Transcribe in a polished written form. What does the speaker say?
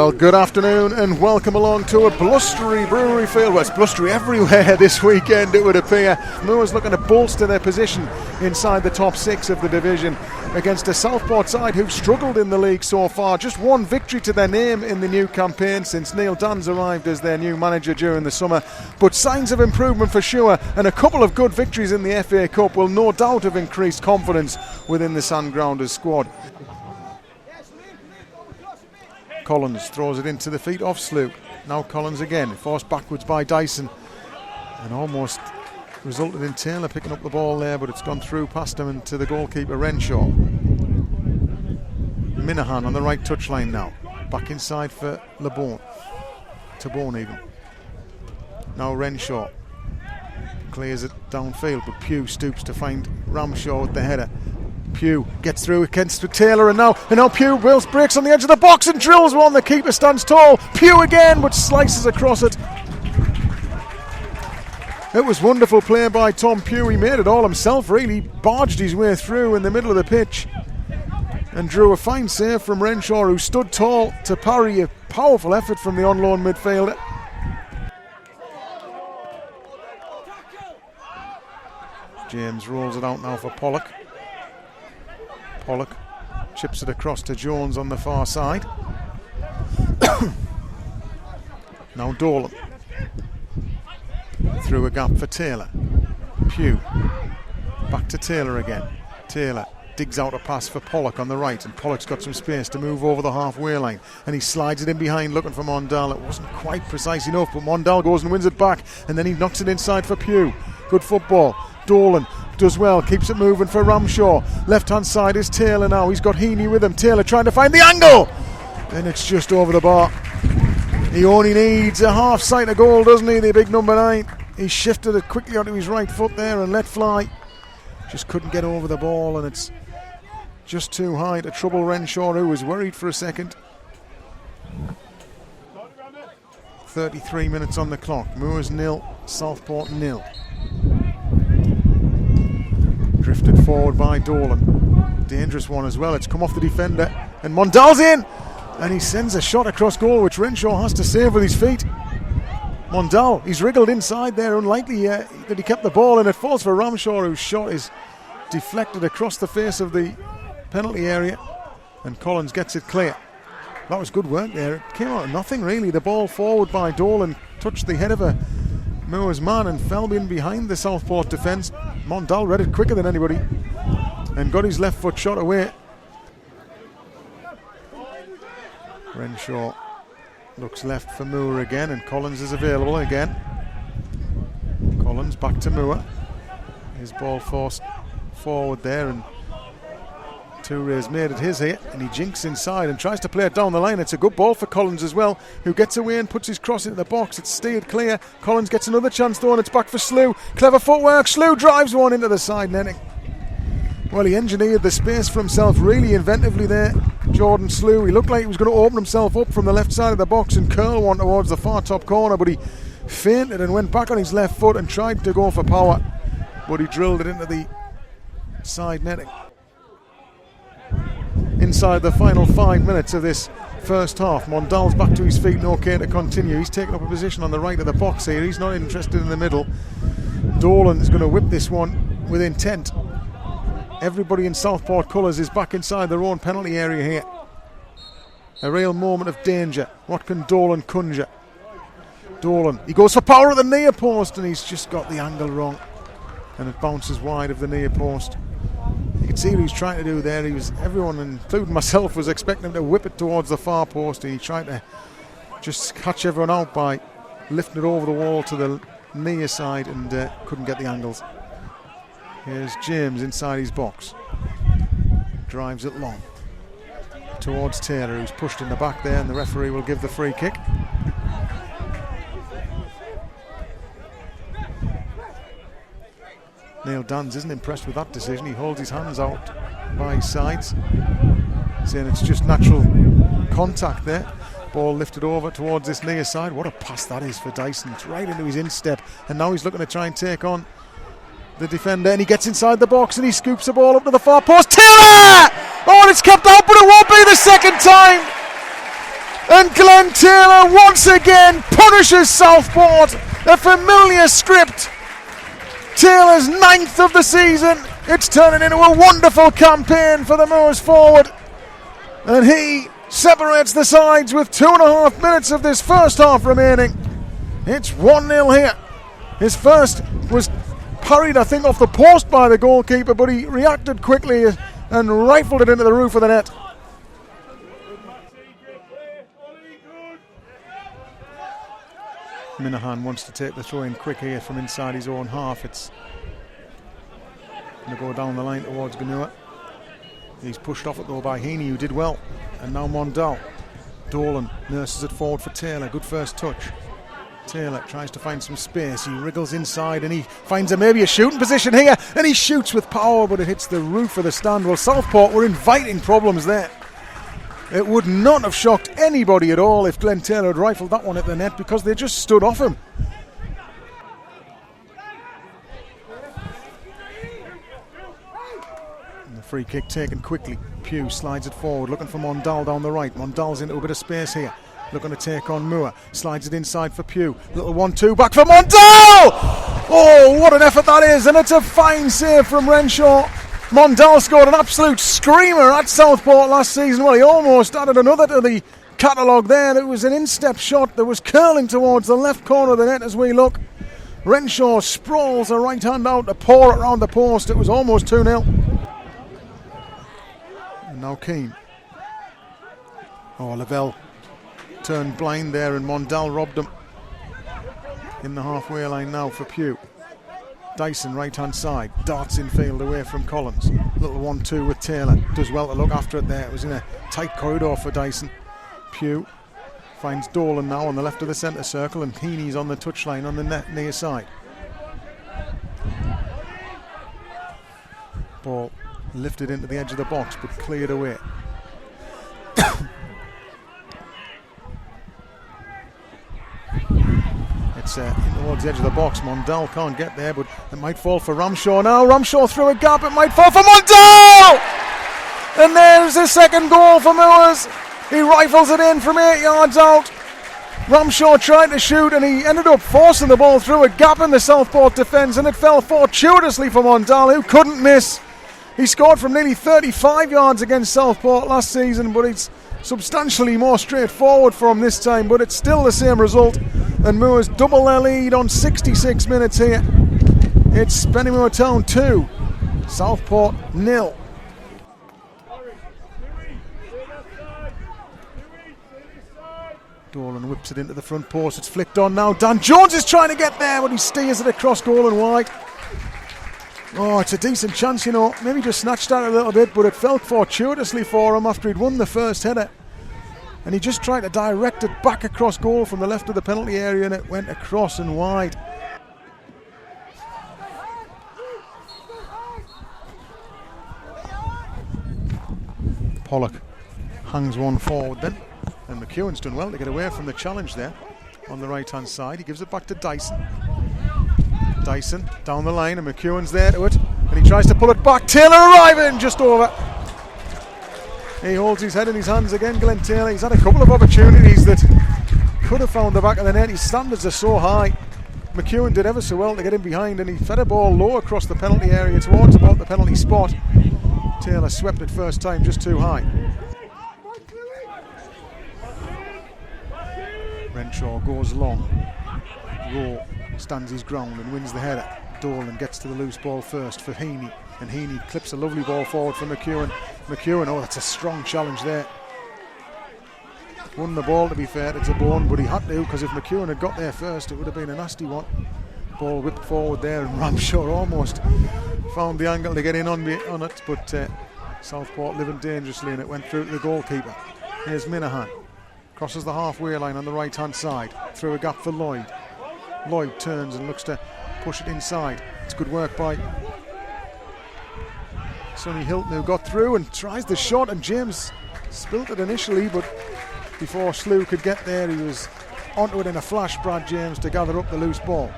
Well, good afternoon and welcome along to a blustery Brewery Field. Well, it's blustery everywhere this weekend, it would appear. Moors looking to bolster their position inside the top six of the division against a Southport side who've struggled in the league so far. Just one victory to their name in the new campaign since Neil Dunn's arrived as their new manager during the summer. But signs of improvement for sure, and a couple of good victories in the FA Cup will no doubt have increased confidence within the Sandgrounders squad. Collins throws it into the feet of Slew. Now Collins again, forced backwards by Dyson, and almost resulted in Taylor picking up the ball there, but it's gone through past him and to the goalkeeper Renshaw. Minahan on the right touchline now, back inside for LeBon, Tabone even. Now Renshaw clears it downfield, but Pugh stoops to find Ramshaw with the header. Pugh gets through against Taylor, and now Pugh breaks on the edge of the box and drills one. The keeper stands tall. Pugh again, but slices across it. It was wonderful play by Tom Pugh. He made it all himself, really. Barged his way through in the middle of the pitch and drew a fine save from Renshaw, who stood tall to parry a powerful effort from the on-loan midfielder. James rolls it out now for Pollock. Pollock chips it across to Jones on the far side. Now Dolan through a gap for Taylor. Pugh back to Taylor again. Taylor digs out a pass for Pollock on the right, and Pollock's got some space to move over the halfway line, and he slides it in behind looking for Mondal. It wasn't quite precise enough, but Mondal goes and wins it back, and then he knocks it inside for Pugh. Good football. Dolan does well, keeps it moving for Ramshaw. Left hand side is Taylor now. He's got Heaney with him. Taylor trying to find the angle, and it's just over the bar. He only needs a half sight of goal, doesn't he, the big number 9? He shifted it quickly onto his right foot there and let fly. Just couldn't get over the ball, and it's just too high to trouble Renshaw, who was worried for a second. 33 minutes on the clock. Moors 0, Southport 0. Drifted forward by Dolan. Dangerous one as well. It's come off the defender, and Mondal's in, and he sends a shot across goal, which Renshaw has to save with his feet. Mondal, he's wriggled inside there. Unlikely that he kept the ball, and it falls for Ramshaw, whose shot is deflected across the face of the penalty area, and Collins gets it clear. That was good work there. It came out of nothing really. The ball forward by Dolan touched the head of a Moors man and fell in behind the Southport defence. Mondal read it quicker than anybody and got his left foot shot away. Renshaw looks left for Moore again, and Collins is available again. Collins back to Moore. His ball forced forward there, and Touré's made it his here, and he jinks inside and tries to play it down the line. It's a good ball for Collins as well, who gets away and puts his cross into the box. It's steered clear. Collins gets another chance though, and it's back for Slew. Clever footwork. Slew drives one into the side netting. Well, he engineered the space for himself really inventively there, Jordan Slew. He looked like he was going to open himself up from the left side of the box and curl one towards the far top corner, but he feinted and went back on his left foot and tried to go for power, but he drilled it into the side netting. Inside the final 5 minutes of this first half, Mondal's back to his feet and okay to continue. He's taken up a position on the right of the box here. He's not interested in the middle. Dolan's going to whip this one with intent. Everybody in Southport colours is back inside their own penalty area here. A real moment of danger. What can Dolan conjure? Dolan, he goes for power at the near post, and he's just got the angle wrong, and it bounces wide of the near post. You can see what he's trying to do there. Everyone, including myself, was expecting him to whip it towards the far post, and he tried to just catch everyone out by lifting it over the wall to the near side, and couldn't get the angles. Here's James inside his box. Drives it long towards Taylor, who's pushed in the back there, and the referee will give the free kick. Neil Duns isn't impressed with that decision. He holds his hands out by his sides, saying it's just natural contact there. Ball lifted over towards this near side. What a pass that is for Dyson. It's right into his instep, and now he's looking to try and take on the defender, and he gets inside the box and he scoops the ball up to the far post. Taylor! Oh, and it's kept out, but it won't be the second time. And Glenn Taylor once again punishes Southport. A familiar script. Taylor's 9th of the season. It's turning into a wonderful campaign for the Moors forward. And he separates the sides with 2.5 minutes of this first half remaining. It's 1-0 here. His first was parried, I think, off the post by the goalkeeper, but he reacted quickly and rifled it into the roof of the net. Minahan wants to take the throw in quick here from inside his own half. It's going to go down the line towards Ganua. He's pushed off it though by Heaney, who did well. And now Mondal. Dolan nurses it forward for Taylor. Good first touch. Taylor tries to find some space. He wriggles inside and he finds maybe a shooting position here. And he shoots with power, but it hits the roof of the stand. Well, Southport were inviting problems there. It would not have shocked anybody at all if Glenn Taylor had rifled that one at the net, because they just stood off him. And the free kick taken quickly. Pugh slides it forward, looking for Mondal down the right. Mondal's into a bit of space here, looking to take on Moore. Slides it inside for Pugh. Little 1-2 back for Mondal! Oh, what an effort that is, and it's a fine save from Renshaw. Mondal scored an absolute screamer at Southport last season. Well, he almost added another to the catalogue there. It was an instep shot that was curling towards the left corner of the net as we look. Renshaw sprawls a right hand out to pour it round the post. It was almost 2-0. And now Keane. Oh, Lavelle turned blind there and Mondal robbed him. In the halfway line now for Pugh. Dyson right hand side, darts infield away from Collins. Little 1-2 with Taylor, does well to look after it there. It was in a tight corridor for Dyson. Pugh finds Dolan now on the left of the centre circle, and Heaney's on the touchline on the near side. Ball lifted into the edge of the box but cleared away. It's in towards the edge of the box. Mondal can't get there, but it might fall for Ramshaw now. Ramshaw through a gap, it might fall for Mondal! And there's his second goal for Moors. He rifles it in from 8 yards out. Ramshaw tried to shoot and he ended up forcing the ball through a gap in the Southport defence, and it fell fortuitously for Mondal, who couldn't miss. He scored from nearly 35 yards against Southport last season, but it's substantially more straightforward for him this time, but it's still the same result. And Moors double their lead on 66 minutes here. It's Spennymoor Town 2, Southport 0. Dolan whips it into the front post. It's flicked on now. Dan Jones is trying to get there, but he steers it across goal and wide. Oh, it's a decent chance, you know. Maybe just snatched at it a little bit, but it fell fortuitously for him after he'd won the first header. And he just tried to direct it back across goal from the left of the penalty area, and it went across and wide. Pollock hangs one forward then, and McEwen's done well to get away from the challenge there on the right hand side. He gives it back to Dyson. Dyson down the line, and McEwen's there to it, and he tries to pull it back. Taylor arriving just over. He holds his head in his hands again, Glenn Taylor. He's had a couple of opportunities that could have found the back of the net. His standards are so high. McEwen did ever so well to get in behind, and he fed a ball low across the penalty area towards about the penalty spot. Taylor swept it first time just too high. Renshaw goes long. Rowe stands his ground and wins the header. Dolan gets to the loose ball first for Heaney, and Heaney clips a lovely ball forward for McEwen. McEwen, oh, that's a strong challenge there. Won the ball, to be fair to Zabone, but he had to, because if McEwen had got there first, it would have been a nasty one. Ball whipped forward there, and Ramshaw almost found the angle to get in on it, but Southport living dangerously, and it went through to the goalkeeper. Here's Minahan. Crosses the halfway line on the right hand side, through a gap for Lloyd. Lloyd turns and looks to push it inside. It's good work by Sonny Hilton, who got through and tries the shot, and James spilt it initially, but before Slew could get there, he was onto it in a flash, Brad James, to gather up the loose ball.